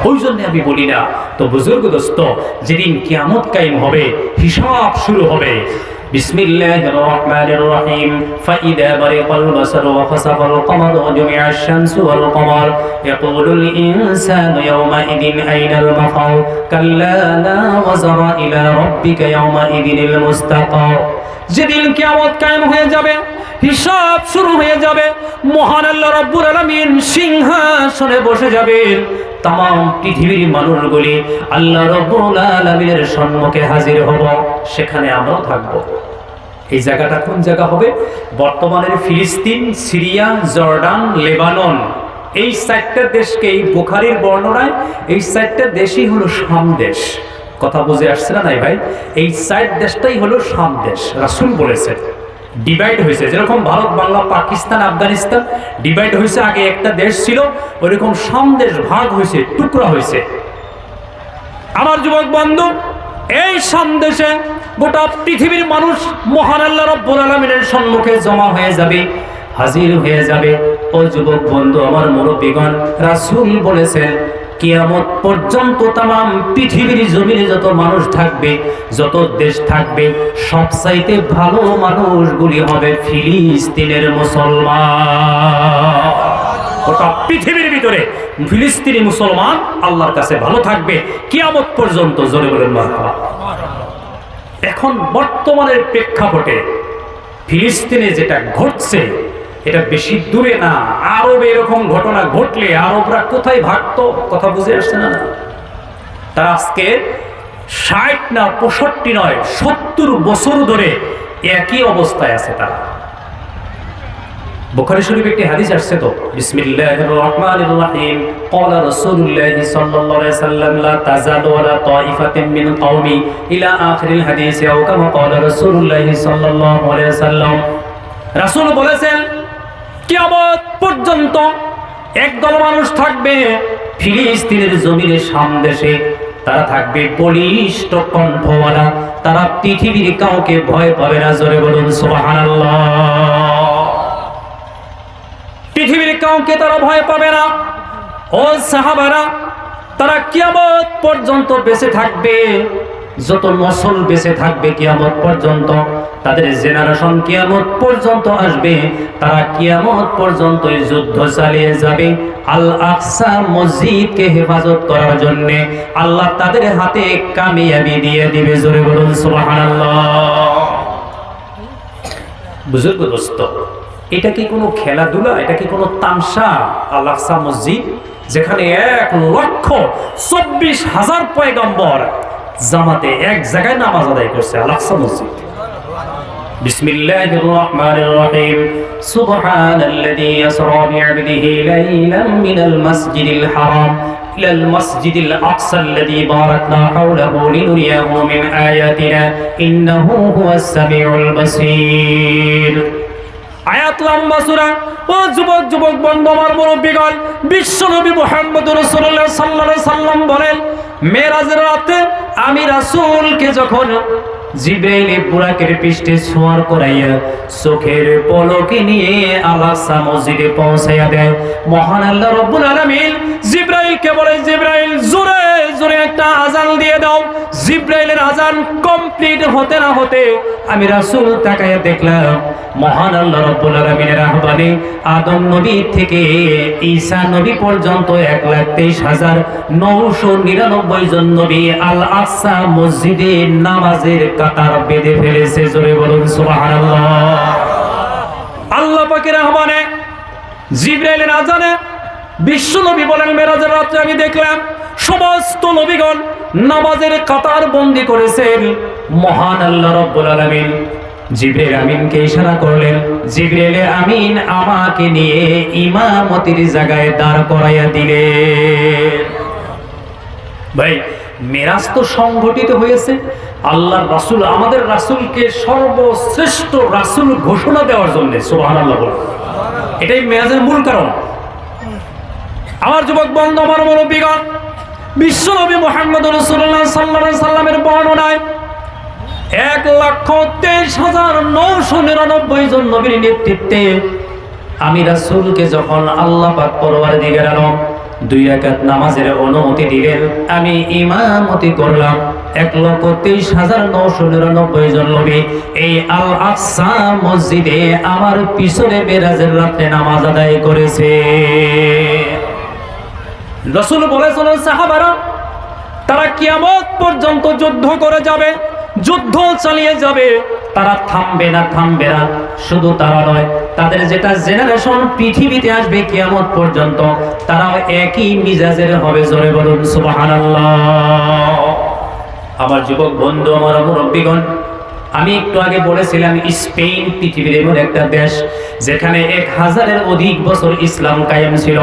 ওই জন্য আমি বলি না তো বুজুর্গ দোস্ত, যেদিন কিয়ামত কায়েম হবে, হিসাব শুরু হবে। বিসমিল্লাহির রহমানির রহিম। ফাইদা বারিকাল বাসারু ওয়া খাসাফাল কমারু ওয়া জুমিআশ শামসু ওয়াল কমার ইয়াকুলুল ইনসানু ইয়াওমা ইদিন আইনাল মাফার কাল্লা লা ওয়াজরা ইলা রাব্বিকা ইয়াওমা ইদিনিল মুস্তাকার। যেদিন কিয়ামত কায়েম হয়ে যাবে, হিসাব শুরু হয়ে যাবে, মহান আল্লাহ রাব্বুল আলামিন সিংহাসনে বসে যাবেন। तमाम পৃথিবীর মানুষগুলি আল্লাহ রাব্বুল আলামিনের সম্মুখে হাজির হব, সেখানে আমরাও থাকব। এই জায়গাটা কোন জায়গা হবে? বর্তমানের ফিলিস্তিন, সিরিয়া, জর্ডান, লেবানন, এই চারটা দেশকে এই বুখারীর বর্ণনায় এই চারটা দেশই হলো শাম দেশ। কথা বুঝে আসছে না নাই ভাই? এই চার দেশটাই হলো শাম দেশ। রাসূল বলেছেন ডিভাইড হয়েছে, যেরকম ভারত, বাংলা, পাকিস্তান, আফগানিস্তান ডিভাইড হয়েছে, আগে একটা দেশ ছিল, ওইরকম শাম দেশ ভাগ হয়েছে, টুকরা হয়েছে। আমার যুবক বন্ধু, এই শাম দেশে গোটা পৃথিবীর মানুষ মহান আল্লাহ রাব্বুল আলামিনের সম্মুখে জমা হয়ে যাবে, হাজির হয়ে যাবে। ও যুবক বন্ধু, আমার মুরব্বিগণ, রাসূল বলেছেন কিয়ামত পর্যন্ত तमाम পৃথিবীর জমিনে যত মানুষ থাকবে, যত দেশ থাকবে, সবচাইতে ভালো মানুষগুলি হবে ফিলিস্তিনের মুসলমান। গোটা পৃথিবীর ভিতরে ফিলিস্তিনি মুসলমান আল্লাহর কাছে ভালো থাকবে কিয়ামত পর্যন্ত। জোরে বলেন মারহাবা। এখন বর্তমানের প্রেক্ষাপটে ফিলিস্তিনে যেটা ঘটছে, এটা বেশি দূরে না। আরবে এরকম ঘটনা ঘটলে আরবরা কোথায় ভাগতো? কথা বুঝে আসছে না? তারা আজকে ৬০ না ৬৫ নয় ৭০ বছর ধরে একই অবস্থায় আছে। তারা বুখারী শরীফে একটি হাদিস আসছে তো, বিসমিল্লাহির রহমানির রহিম। ক্বালা রাসূলুল্লাহি সাল্লাল্লাহু আলাইহি ওয়াসাল্লাম লা তাযালু আলা তাইফাতিন মিন কওমি ইলা আখিরিল হাদিস আও কামা ক্বালা রাসূলুল্লাহি সাল্লাল্লাহু আলাইহি ওয়াসাল্লাম। রাসূল বলেছেন কিয়ামত পর্যন্ত একদল মানুষ থাকবে ফিলিস্তিনের জমিনে, শাম দেশে। তারা থাকবে বলিষ্ঠ কণ্ঠওয়ালা, তারা পৃথিবীর কাউকে ভয় পাবে না। জোরে বলুন সুবহানাল্লাহ। পৃথিবীর কাউকে তারা ভয় পাবে না। ও সাহাবারা, তারা কিয়ামত পর্যন্ত বেঁচে থাকবে, যত নসল বেঁচে থাকবে কিয়ামত পর্যন্ত, তাদের জেনারেশন কিয়ামত পর্যন্ত আসবে, তারা কিয়ামত পর্যন্ত যুদ্ধ চালিয়ে যাবে আল আকসা মসজিদকে হেফাজত করার জন্য। আল্লাহ তাদের হাতে কামিয়াবি দিয়ে দিবে। জোরে বলুন সুবহানাল্লাহ। বুজুর্গ দোস্ত, এটা কি কোনো খেলাধুলা? এটা কি কোনো তামসা? আল আকসা মসজিদ, যেখানে ১,২৪,০০০ পয়গম্বর জামাতে এক জায়গায় নামাজ আদায় করছে, আল আকসা মসজিদ। বিসমিল্লাহির রহমানির রহিম। সুবহানাল্লাযী আসরা বি'আবদিহি লাইলাম মিনাল মাসজিদিল হারাম ইলাল মাসজিদিল আকসাল্লাযী বারাকনা হাওলাহু লিনুরিয়াহু মিন আয়াতিনা ইন্নাহু হুয়াস সামিউল বাসীর। আয়াত লম্বা সূরা। ও যুবক যুবক বন্ধু, আমার মুরব্বিগণ, বিশ্বনবী মুহাম্মদুর রাসূলুল্লাহ সাল্লাল্লাহু আলাইহি সাল্লাম বলেন, মেরাজের রাতে আমি রাসূলকে যখন জিবরাইল বুরাকের পৃষ্ঠে ছোঁয়ার করাইয়া চোখের পলকে নিয়ে আল আকসা মসজিদে পৌঁছাইয়া দেয়, মহান আল্লাহ রাব্বুল আলামিন জিবরাইলকে বলে, জিবরাইল জোরে জোরে একটা আযান দিয়ে দাও। জিবরাইলের আযান কমপ্লিট হতে না হতে আমি রাসূল তাকায়া দেখলাম মহান আল্লাহ রাব্বুল আলামিনের আহ্বানে আদম নবী থেকে ঈসা নবী পর্যন্ত ১,২৩,৯৯৯ জন নবী আল আকসা মসজিদে নামাজের কাতার বেঁধে ফেলেছে। জোরে বলুন সুবহানাল্লাহ। আল্লাহ পাকের আহ্বানে, জিবরাইলের আযানে বিশ্ব নবী বলেন, মেরাজের রাতে আমি দেখলাম সমস্ত নবীগণ নামাজের কাতার বন্দী করেছেন। মহান আল্লাহ রাব্বুল আলামিন জিবরাইল আমিনকে ইশারা করলেন, জিবরাইল আমিন আমাকে নিয়ে ইমামতির জায়গায় দাঁড় করাইয়া দিলেন। ভাই, মেরাজ তো সংঘটিত হয়েছে। আল্লাহর রাসূল, আমাদের রাসূলকে সর্বশ্রেষ্ঠ রাসূল ঘোষণা দেওয়ার জন্য। সুবহানাল্লাহ বলুন। এটাই মেরাজের মূল কারণ। আমার যুবক বন্ধু, আমার মুরব্বিগণ, বিশ্বনবী মুহাম্মদ রাসূলুল্লাহ সাল্লাল্লাহু আলাইহি সাল্লামের বর্ণনায় ১,২৩,৯৯৯ জন নবীর নেতৃত্বে আমি রাসূলকে যখন আল্লাহ পাক পরওয়ারদিগার আলম 2 রাকাত নামাজের অনুমতি দিলেন। আমি ইমামতি করলাম। 1,23,999 জন নবী এই আল আকসা মসজিদে আমার পিছনে মেরাজের রাতে নামাজ আদায় করেছে। রাসূল বলেছিলেন সাহাবারা তারা কিয়ামত পর্যন্ত যুদ্ধ করে যাবে, যুদ্ধ চালিয়ে যাবে, তারা থামবে না। শুধু তারা নয়, তাদের যেটা জেনারেশন পৃথিবীতে আসবে কিয়ামত পর্যন্ত তারাও একই মিজাজের হবে। জোরে বলুন সুবহানাল্লাহ। আমার যুবক বন্ধু, আমার মুরব্বীগণ, আমি একটু আগে বলেছিলাম স্পেন পৃথিবীর এমন একটা দেশ যেখানে 1000-এর অধিক বছর ইসলাম কায়েম ছিল।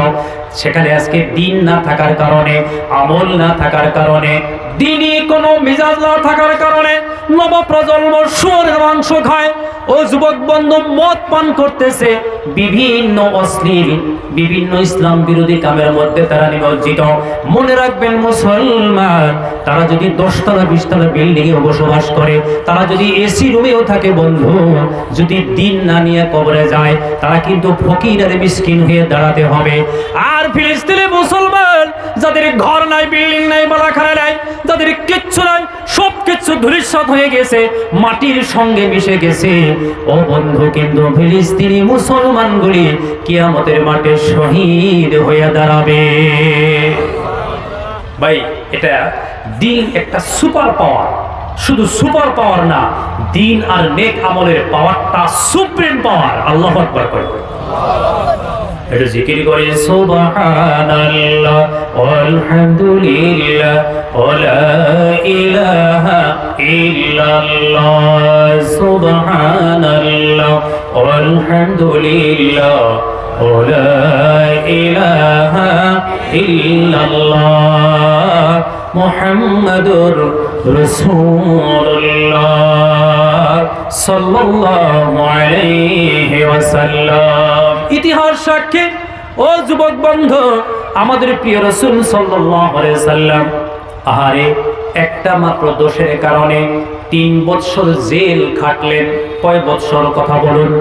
সেখানে আজকে দিন না থাকার কারণে, আমল না থাকার কারণে, দিনই কোনো মিজাজ না থাকার কারণে নবপ্রজন্ম শুয়োরের মাংস খায়। ও যুবক বন্ধু, মদ পান করতেছে, বিভিন্ন অশ্লীল, বিভিন্ন ইসলাম বিরোধী কামের মধ্যে তারা নিমজ্জিত। মনে রাখবেন মুসলমান, তারা যদি 10 তলা 20 তলা বিল্ডিং এ বসবাস করে, তারা যদি এসি রুমেও থাকে বন্ধু, যদি দিন না নিয়ে কবরে যায়, তারা কিন্তু ফকির আর মিসকিন হয়ে দাঁড়াতে হবে। আর ফিলিস্তিনি মুসলমান যাদের ঘর নাই, বিল্ডিং নাই, বালাখানা নাই, যাদের কিচ্ছু নাই, সব কিছু ধূলিসাৎ হয়ে গেছে, মাটির সঙ্গে মিশে গেছে, ও বন্ধু, কিন্তু ফিলিস্তিনি মুসলমানগুলি কিয়ামতের মাঠে শহীদ হয়ে দাঁড়াবে। ভাই, এটা দিন একটা সুপার পাওয়ার। শুধু সুপার পাওয়ার না, দিন আর নেক আমলের পাওয়ারটা সুপ্রিম পাওয়ার। আল্লাহু আকবার করে এটা জিকির করে সুবহানাল্লাহ আলহামদুলিল্লাহ ওয়া ইলাহা ইল্লাল্লাহ, সুবহানাল্লাহ আলহামদুলিল্লাহ ওয়া ইলাহা ইল্লাল্লাহ মুহাম্মাদুর রাসূলুল্লাহ সাল্লাল্লাহু আলাইহি ওয়াসাল্লাম। ইতিহাস সাক্ষী, ও যুবক বন্ধু, আমাদের প্রিয় রাসূল সাল্লাল্লাহু আলাইহি সাল্লাম আহারে একটা মাত্র দোষের কারণে 3 বছর জেল খাটলেন। কয় বছর কথা বলুন?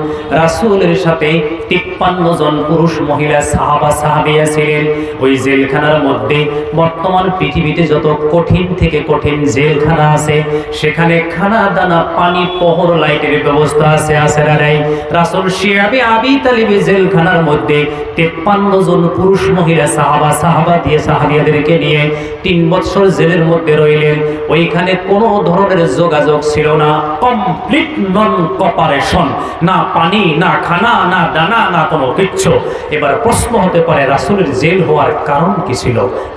রাসূলের সাথে 53 জন পুরুষ মহিলা সাহাবা সাহাবিয়া ছিলেন। ওই জেলখানার মধ্যে বর্তমান পৃথিবীতে যত কঠিন থেকে কঠিন জেলখানা আছে, সেখানে খানা দানা পানি পহর লাইটের ব্যবস্থা আছে, আছে না নাই? রাসূল শিয়াবে আবি তালিবি জেলখানার মধ্যে 53 জন পুরুষ মহিলা সাহাবা দিয়ে সাহাবিয়াদেরকে নিয়ে 3 বছর জেলের মধ্যে রইলেন। ওইখানে কোনো ধরনের যোগাযোগ ছিল না, কমপ্লিট নন কপারেশন, না পানি, না খানা, না দানা, না কোনো কিচ্ছু। এবার প্রশ্ন হতে পারে রাসূলের জেল হওয়ার কারণ কি ছিল?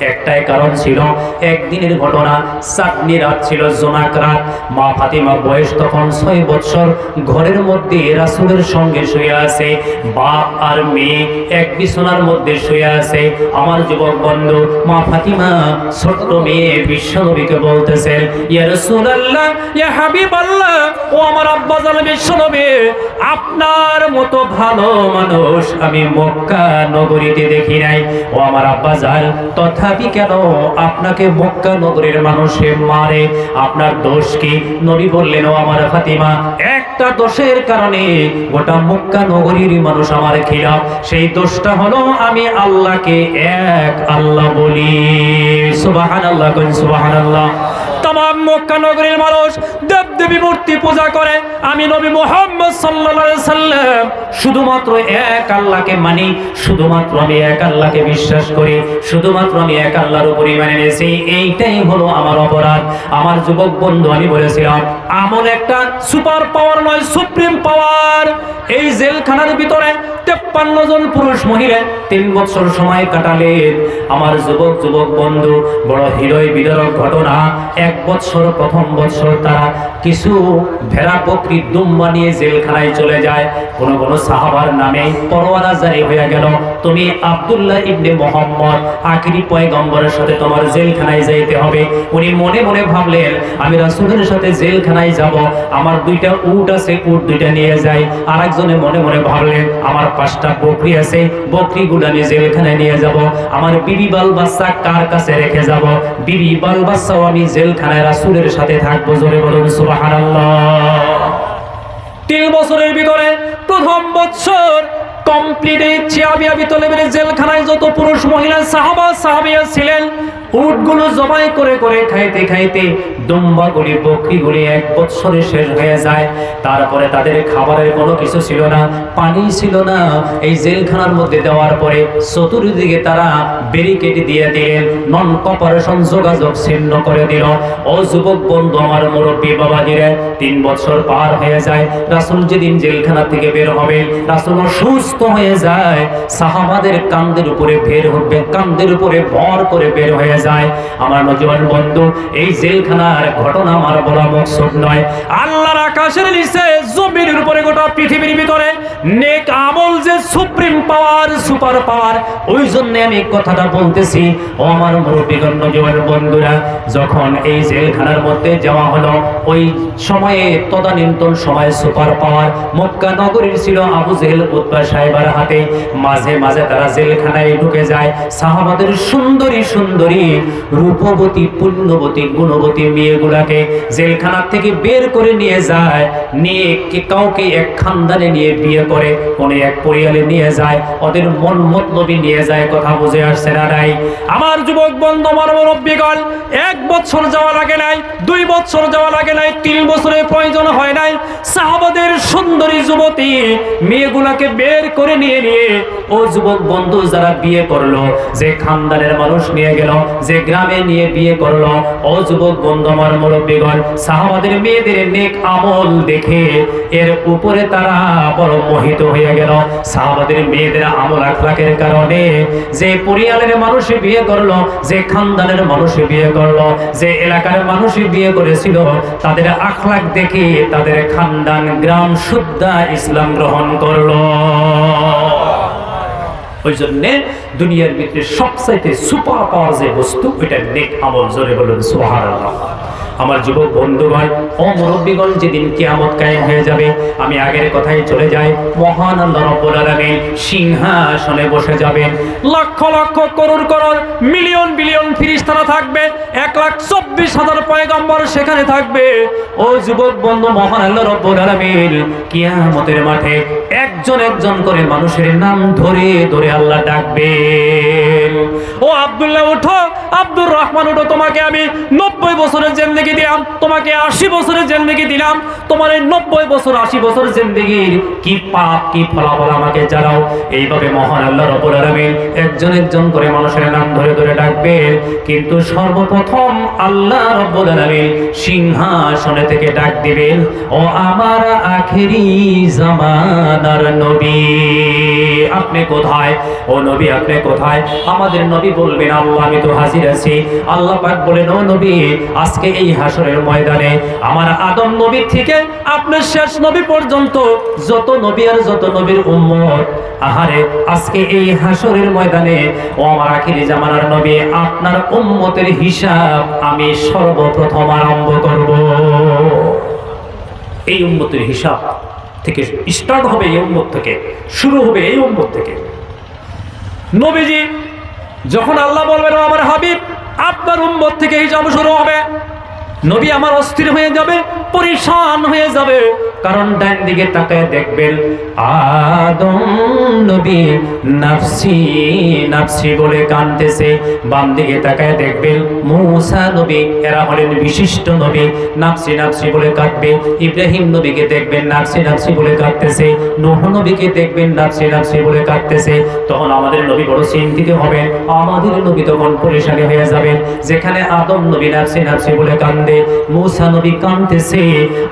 একটাই কারণ ছিল, একদিনের ঘটনা, চাঁদনি রাত ছিল, জোনাক রাত। মা ফাতিমা বয়স তখন 6 বছর, ঘরের মধ্যে রাসূলের সঙ্গে শুয়ে আছে, বাপ আর মেয়ে এক বিছানার মধ্যে শুয়ে আছে। আমার যুবক বন্ধু, মা ফাতিমা ছোট্ট মেয়ে বিশ্বনবীকে বলতেছেন, ইয়া রাসূলুল্লাহ, ইয়া হাবিবাল্লাহ, ও আমার আব্বাজান বিশ্বনবী, আপনার মতো ভালো মানুষ আমি মক্কা নগরীতে দেখি নাই। ও আমার আব্বাজান, তথাপি কেন আপনাকে মক্কা নগরীর মানুষে মারে? আপনার দোষ কি? নবী বললেন, ও আমার ফাতিমা, একটা দোষের কারণে গোটা মক্কা নগরীর মানুষ আমার খিলাফ। সেই দোষটা হলো আমি আল্লাহকে এক আল্লাহ বলি। সুবহানাল্লাহ, কোন সুবহানাল্লাহ। तमाम मक्का नगरीर मानुष देव देवी मूर्ति पूजा करे, आमी नबी मुहम्मद सल्लल्लाहु अलैहि वसल्लम शुधुमात्र एक आल्लाहके मानी, शुधुमात्र आमी एक आल्लाहके विश्वास करी, शुधुमात्र आमी एक आल्लाहर उपरই মানে নিয়েছি। এইটাই হলো আমার অপরাধ। আমার যুবক বন্ধু, আমি বলেছিলাম আমল একটা সুপার পাওয়ার নয়, সুপ্রিম পাওয়ার। এই জেলখানার ভিতরে 53 জন পুরুষ মহিলা 3 বছর সময় কাটালেন। আমার যুবক বন্ধু, বড় হৃদয় বিদারক ঘটনা। 1 বছর, প্রথম বছর তারা কিছু ভেড়া বকরি দুম্বা নিয়ে জেলখানায় চলে যায়। কোন কোন সাহাবার নামে পরোয়ানা জারি হয়ে গেল, তুমি আব্দুল্লাহ ইবনে মুহাম্মদ আখিরি পয়গম্বরের সাথে তোমার জেলখানায় যাইতে হবে। উনি মনে মনে ভাবলেন, আমি রাসূলের সাথে জেলখানায় যাব, আমার 2টা উট আছে, উট 2টা নিয়ে যাই। আরেকজনে মনে মনে ভাবলেন, আমার 5টা বকরি আছে, বকরিগুলো আমি জেলখানায় নিয়ে যাব। আমার বিবি বাল বাচ্চা কার কাছে রেখে যাব? বিবি বাল বাচ্চাও আমি জেলখানায় রাসূলের সাথে থাকবো। জোরে বলুন সুবহানাল্লাহ। 3 বছরের ভিতরে প্রথম বছর কমপ্লিটে চিয়াবিয়া বিতলেবের জেলখানায় যত পুরুষ মহিলা সাহাবা সাহাবিয়া ছিলেন, উটগুলো জবাই করে করে খাইতে খাইতে দুম্বাগুলি বকরিগুলি 1 বছরে শেষ হয়ে যায়। তারপরে তাদের খাবারের কোনো কিছু ছিল না, পানি ছিল না। এই জেলখানার মধ্যে দেওয়ার পরে চতুর্দিকে তারা ব্যারিকেড দিয়ে দিলেন, নন কপারেশন যোগাযোগ ছিন্ন করে দিল। ও যুবক বন্ধু, আমার মুরব্বী বাবাজিরা, 3 বছর পার হয়ে যায়। রাসূল যেদিন জেলখানা থেকে বের হবে, রাসূল অসুস্থ হয়ে যায়। সাহাবাদের কাঁধের উপরে বের হবে, কাঁধের উপরে ভর করে বের হয়ে যায়। আমার নজওয়ান বন্ধু, এই জেলখানার ঘটনা আমার বলা মকসুদ নয়। আল্লাহর আকাশের নিচে জমিনের উপরে গোটা পৃথিবীর ভিতরে নেক আমল যে সুপ্রিম পাওয়ার, সুপার পাওয়ার, ওই জন্য আমি কথাটা বলতেছি। ও আমার মুরব্বীগণ, নজওয়ান বন্ধুরা, যখন এই জেলখানার মধ্যে যাওয়া হলো, ওই সময়ে তদানীন্তন সময় সুপার পাওয়ার মক্কা নগরীর ছিল আবু জেহেল উতবা সাহেবের হাতে। মাঝে মাঝে তারা জেলখানায় ঢুকে যায়, সাহাবাদের সুন্দরী সুন্দরী রূপবতী পুণ্যবতী গুণবতী মেয়েগুলাকে জেলখানা থেকে বের করে নিয়ে যায়, নিয়ে কাউকে এক খানদানে নিয়ে বিয়ে করে, কোন এক পরিবারে নিয়ে যায়, ওদের মন মতলবি নিয়ে যায়। কথা বুঝে আসছে না নাই? আমার যুবক বন্ধু, আমার মুরব্বীগণ, 1 বছর যাওয়া লাগে নাই, 2 বছর যাওয়া লাগে নাই, 3 বছরের প্রয়োজন হয় নাই। সাহাবাদের সুন্দরী যুবতী মেয়েগুলাকে বের করে নিয়ে ও যুবক বন্ধু যারা বিয়ে করলো, যে খানদানের মানুষ নিয়ে গেল, যে গ্রামে নিয়ে বিয়ে করলো, ও যুবক বন্ধু, আমার মুরব্বীগণ, সাহাবাদের মেয়েদের নেক আমল দেখে এর উপরে তারা বড় মোহিত হয়ে গেল। সাহাবাদের মেয়েদের আমল আখলাকের কারণে যে পরিবারের মানুষ বিয়ে করলো, যে খানদানের মানুষ বিয়ে করলো, যে এলাকার মানুষ বিয়ে করেছিল, তাদের আখলাক দেখে তাদের খানদান গ্রাম শুদ্ধা ইসলাম গ্রহণ করলো। ওই জন্যে দুনিয়ার ভিতরে সবচাইতে সুপার পাওয়ার যে বস্তু, ওইটা নেক আমল। জোরে বলুন সুবহানাল্লাহ। আমার যুবক বন্ধুগণ ও মুরব্বীগণ, যেদিন কিয়ামত কায়েম হয়ে যাবে, আমি আগের কথায় চলে যাই। মহান আল্লাহ রাব্বুল আলামিন সিংহাসনে বসে যাবেন। লক্ষ লক্ষ করোড় করোড় মিলিয়ন বিলিয়ন ফেরেশতারা থাকবে, 1,24,000 পয়গম্বর সেখানে থাকবে। ও যুবক বন্ধু, মহান আল্লাহ রাব্বুল আলামিন কিয়ামতের মাঠে একজন একজন করে মানুষের নাম ধরে ধরে আল্লাহ ডাকবেন। ও আব্দুল্লাহ উঠো, আব্দুর রহমান উঠো, তোমাকে আমি 90 বছরের জিন্দেগি দিলাম, তোমাকে 80 বছরের জিন্দেগি দিলাম। তোমার এই 90 বছর 80 বছর জিন্দেগির কি পাপ কি ফলাফল আমাকে জানাও। এইভাবে মহান আল্লাহ রাব্বুল আলামিন একজন একজন করে মানুষের নাম ধরে ধরে ডাকবেন। কিন্তু সর্বপ্রথম আল্লাহ রাব্বুল আলামিন সিংহাসনে থেকে ডাক দিবেন, ও আমার আখেরি জামানার নবী, আপনি কোথায়? ও নবী, আপনি কোথায়? আমাদের নবী বলবেন, আল্লাহ আমি তো হাজির আছি। আল্লাহ পাক বলেন, ও নবী, আজকে এই হাসরের ময়দানে আমার আদম নবী থেকে আপনার শেষ নবী পর্যন্ত যত নবী আর যত নবীর উম্মত, আহারে আজকে এই হাসরের ময়দানে ও আমার আখিরি জামানার নবী, আপনার উম্মতের হিসাব আমি সর্বপ্রথম আরম্ভ করব। এই উম্মতের হিসাব থেকে স্টার্ট হবে, এই উম্মত থেকে শুরু হবে, এই উম্মত থেকে। নবীজি যখন আল্লাহ বলবেন, আমার হাবিব আপনার উম্মত থেকে হিসাব শুরু হবে, নবী আমার অস্থির হয়ে যাবে, পরিশান হয়ে যাবে। কারণ ডান দিকে তাকায় দেখবেন আদম নবী নাফসি নাফসি বলে কাঁদতেছে, বাম দিকে তাকায় দেখবেন মূসা নবী, এরা হলেন বিশিষ্ট নবী, নাফসি নাফসি বলে কাঁদবে। ইব্রাহিম নবীকে দেখবেন নাফসি নাফসি বলে কাঁদতেছে, নূহ নবীকে দেখবেন নাফসি নাফসি বলে কাঁদতেছে। তখন আমাদের নবী বড় চিন্তিত হবেন, আমাদের নবী তখন পরেশানি হয়ে যাবেন। যেখানে আদম নবী নাফসি নাফসি বলে কাঁদে, মূসা নবী কাঁদতেছে,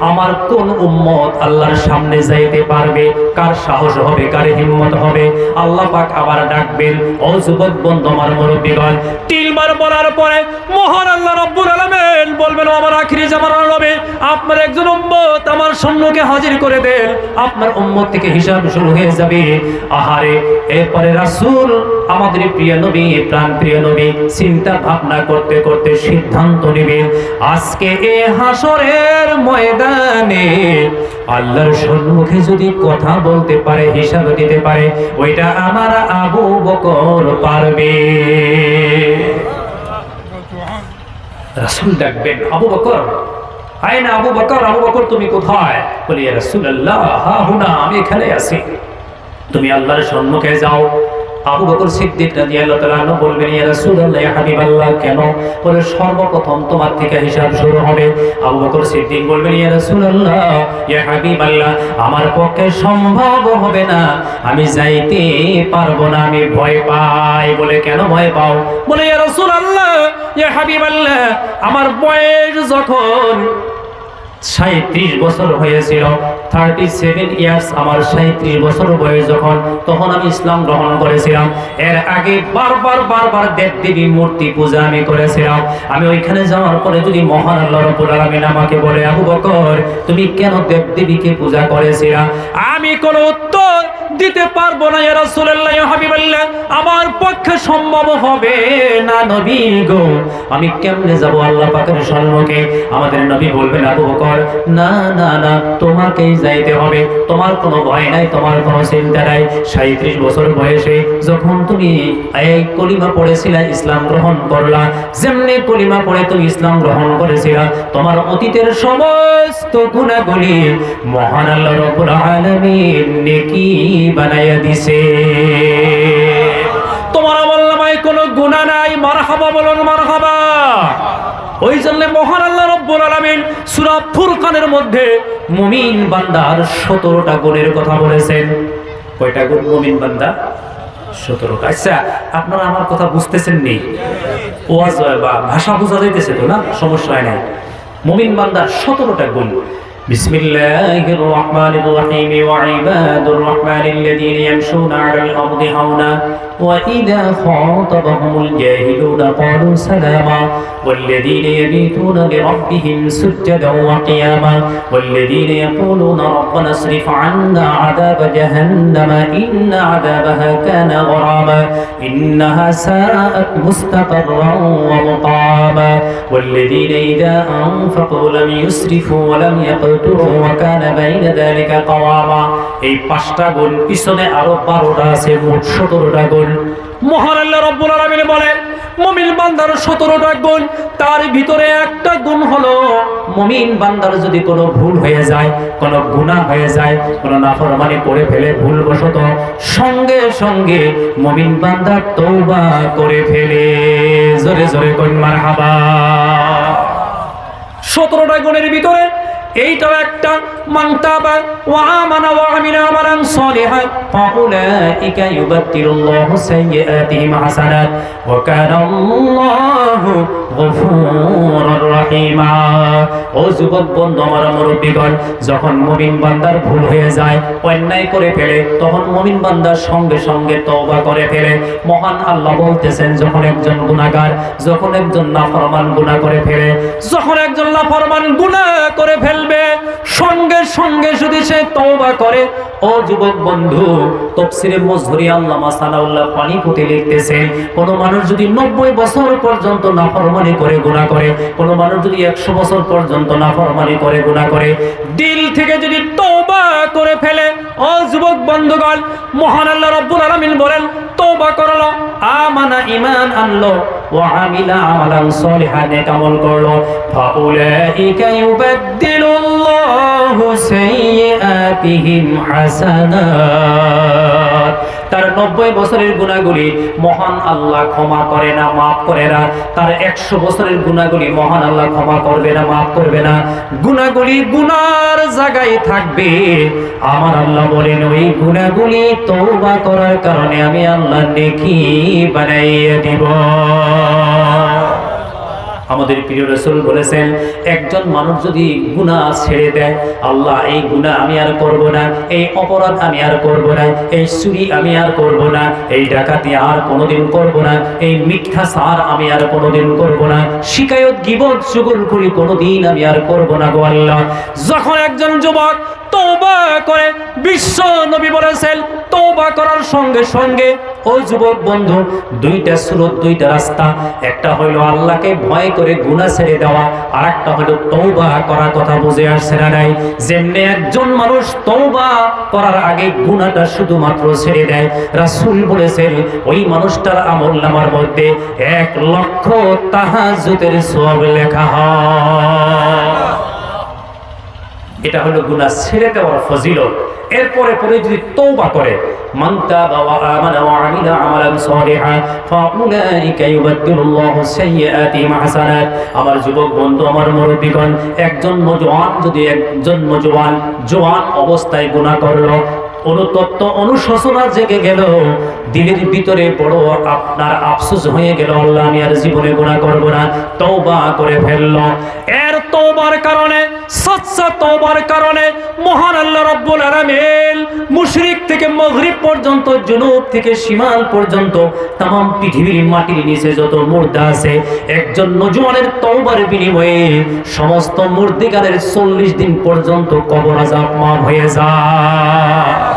আমার কোন উম্মত আল্লাহর সামনে যাইতে পারবে? কার সাহস হবে, কার হিম্মত হবে? আল্লাহ পাক আবার ডাকবেন, ও যুবক বন্ধু, আমার মুরব্বীগণ। 3 বার বলার পরে মহান আল্লাহ রাব্বুল আলামিন বলবেন, আমার আখিরি জামানার নবী, আপনার একজন উম্মত আমার সম্মুখে হাজির করে দেন, আপনার উম্মত থেকে হিসাব শুরু হয়ে যাবে। আহারে, এরপরে রাসূল আমাদের প্রিয় নবী, প্রাণ প্রিয় নবী চিন্তা ভাবনা করতে করতে সিদ্ধান্ত নেবেন, আজকে এই হাসরের ময়দানে আল্লাহর সম্মুখে যদি কথা বলতে পারে, হিসাব দিতে পারে, ওইটা আমার আবু বকর পারবে। রাসূল ডাকবেন, আবু বকর, আইনা আবু বকর, আবু বকর তুমি কোথায়? বলি, ইয়া রাসূলুল্লাহ, হা হুনা, আমি এখানে আছি। তুমি আল্লাহর সম্মুখে যাও। আবু বকর সিদ্দিক রাদিয়াল্লাহু তাআলা আনহু বলবেন, ইয়া রাসূলুল্লাহ, ইয়া হাবিবাল্লাহ, কেন? বলে সর্বপ্রথম তোমার থেকে হিসাব শুরু হবে। আবু বকর সিদ্দিক বলবেন, ইয়া রাসূলুল্লাহ, ইয়া হাবিবাল্লাহ, আমার পক্ষে সম্ভব হবে না, আমি যাইতে পারবো না, আমি ভয় পাই। বলে কেন ভয় পাও? বলে, ইয়া রাসূলুল্লাহ, ইয়া হাবিবাল্লাহ, আমার বয়স যখন 37 বছর হয়েছিল, 37 ইয়ার্স, আমার 37 বছর বয়স যখন, তখন আমি ইসলাম গ্রহণ করেছিলাম। এর আগে বারবার দেব দেবী মূর্তি পূজা আমি করেছিলাম। আমি ওইখানে যাওয়ার পরে যদি মহান আল্লাহ রাব্বুল আলামিন আমাকে বলে, আবু বকর, তুমি কেন দেব দেবীকে পূজা করেছিলা? আমি কোনো উত্তর দিতে পারবো না, ইয়া রাসূলুল্লাহ, ইয়া হাবিবাল্লাহ, আমার পক্ষে সম্ভব হবে না নবী গো, আমি কেমনে যাব আল্লাহ পাকের সম্মুখে? আমাদের নবী বলবেন, আবু বকর, না না না, তোমাকেই যাইতে হবে, তোমার কোনো ভয় নাই, তোমার কোনো চিন্তা নাই। 37 বছর বয়সে যখন তুমি এই কলিমা পড়েছিলা, ইসলাম গ্রহণ করলা, যেমনি কলিমা পড়ে তুমি ইসলাম গ্রহণ করেছিলা, তোমার অতীতের সমস্ত গুনাহগুলি মহান আল্লাহ রাব্বুল আলামিন নেকি বানাইয়া দিছে। তোমার আমলনামায় কোনো গুনাহ নাই। মারহাবা বলুন, মারহাবা। ওই জন্য মহান আল্লাহ রাব্বুল আলামিন সূরা ফুরকানের মধ্যে মুমিন বান্দার 17টা গুণের কথা বলেছেন। কয়টা গুণ মুমিন বান্দা? 17টা। আচ্ছা, আপনারা আমার কথা বুঝতেছেন নি? ওয়াজ বা ভাষা বোঝা যাইতেছে তো না? সমস্যা হয় না। মুমিন বান্দার 17টা গুণ। বিসমিল্লাহির রহমানির রহিম। ওয়া ইবাদুর রহমানিল্লাযীনা ইয়ামশুনা আলাল আরদি হাওনা ওয়া ইযা খাতাবাহুমুল জাহিলুনা ক্বালু সালামা ওয়াল্লাযীনা ইয়াবিতুনা লিরাব্বিহিম সুজদান ওয়া কিয়ামা ওয়াল্লাযীনা ইয়াকুলুনা রাব্বানা ইসরিফ 'আন্না 'আযাবা জাহান্নামা ইন্না 'আযাবাহা কানা গরামা ইন্নাহা সাআত মুস্তাকাররান ওয়া মুকামা ওয়াল্লাযীনা ইযা আনফাকু লাম ইউসরিফু ওয়া লাম এই 5টা গুণ, পিছনে আরো 12টা আছে, মোট 17টা গুণ। মহান আল্লাহ রাব্বুল আলামিন বলেন, মুমিন বান্দার 17টা গুণ, তার ভিতরে একটা গুণ হলো, মুমিন বান্দার যদি কোনো ভুল হয়ে যায়, কোনো গুনাহ হয়ে যায়, কোনো নাফরমানি করে ফেলে ভুলবশত, সঙ্গে সঙ্গে মুমিন বান্দা তওবা করে ফেলে। জোরে জোরে কোন মারহাবা। 17টা গুণের ভিতরে এইটাও একটা। মান তাবা ওয়া আমানা ওয়া আমিলা আমালান সালিহান ফাউলাইকা ইউবাদদিলুল্লাহু সাইয়্যাতিহিম হাসানাত ওয়া কানা আল্লাহু গফুরুর রহিমা। ও যুবক বন্ধু, আমার মুরব্বিগণ, যখন মুমিন বান্দার ভুল হয়ে যায়, অন্যায় করে ফেলে, তখন মুমিন বান্দার সঙ্গে সঙ্গে তওবা করে ফেলে। মহান আল্লাহ বলতেছেন, যখন একজন গুনাহগার, যখন একজন নাফরমান গুনাহ করে ফেলে, যখন একজন নাফরমান গুনাহ করে ফেলবে, সঙ্গে সঙ্গে যদি সে তওবা করে, ও যুবক বন্ধু, তাফসীরে মুজহরি আল্লামা সানাউল্লাহ পানিপতি লিখতেছেন, কোন মানুষ যদি 90 বছর পর্যন্ত নাফরমানি করে গুনাহ করে, কোন মানুষ যদি 100 বছর পর্যন্ত নাফরমানি করে গুনাহ করে, দিল থেকে যদি তওবা করে ফেলে, ও যুবক বন্ধুগণ, মহান আল্লাহ রাব্বুল আলামিন বলেন, তওবা করলো, আমানা ঈমান আনলো, ওয়া আমিলা আমালান সালিহান, নেক আমল করলো, ফাউলাইকা ইউবাদদিলুল্লাহু সাইয়্যাতিহিম হাসানাত। তার 90 বছরের গুনাহগুলি মহান আল্লাহ ক্ষমা করে না, মাফ করে না। তার 100 বছরের গুনাহগুলি মহান আল্লাহ ক্ষমা করবে না, মাফ করবে না। গুনাহগুলি গুনার জায়গায় থাকবে। আমার আল্লাহ বলেন, ওই গুনাহগুলি তওবা করার কারণে আমি আল্লাহ নেকি বানাইয়ে দিব। আমাদের প্রিয় রাসূল বলেছেন, একজন মানুষ যদি গুনাহ ছেড়ে দেয়, আল্লাহ এই গুনাহ আমি আর করব না, এই অপরাধ আমি আর করব না, এই চুরি আমি আর করব না, এই ডাকাতি আর কোনোদিন করব না, এই মিথ্যাচার আমি আর কোনোদিন করব না, শিকায়ত গীবত চুগলখড়ি কোনোদিন আমি আর করব না গো আল্লাহ। যখন একজন যুবক তওবা করে, বিশ্ব নবী বলেছেন, তওবা করার সঙ্গে সঙ্গে, ও যুবক বন্ধু, 2টা সুরত, 2টা রাস্তা। একটা হলো আল্লাহকে ভয় করে গুনাহ ছেড়ে দেওয়া, আর একটা হলো তওবা করার কথা। বুঝে আসছে না নাই? যেমনি একজন মানুষ তওবা করার আগে গুনাহটা শুধুমাত্র ছেড়ে দেয়, রাসূল বলেছেন, ওই মানুষটার আমলনামার মধ্যে 1 লক্ষ তাহাজ্জুদের সওয়াব লেখা হয়। এটা হলো গুনাহ ছেড়ে দেওয়ার ফজিলত। এরপরে পরে যদি তওবা করে, মান তাবা ওয়া আমানা ওয়া আমিলা আমালান সালিহা ফাউলাইকা ইউবাদদিলুল্লাহু সাইয়্যাতিহিম হাসানাত। আমার যুবক বন্ধু, আমার মুরব্বিগণ, একজন জওয়ান অবস্থায় গুনাহ করলো, অনুতপ্ত অনুশোচনা জেগে গেল, দিলের ভিতরে বড় আপনার আফসোস হয়ে গেল, আল্লাহ আমি আর জীবনে গুনাহ করব না, তওবা করে ফেলল। এর তওবার কারণে, সচ্চা তওবার কারণে মহান আল্লাহ রাব্বুল আলামিন মুশরিক থেকে মাগরিব পর্যন্ত, জুনুব থেকে শিমাল পর্যন্ত तमाम পৃথিবীর মাটির নিচে যত মুর্দা আছে, একজন নওজোয়ানের তওবার বিনিময়ে সমস্ত মুর্দিগাদের 40 দিন পর্যন্ত কবর আযাব মাফ হয়ে যায়।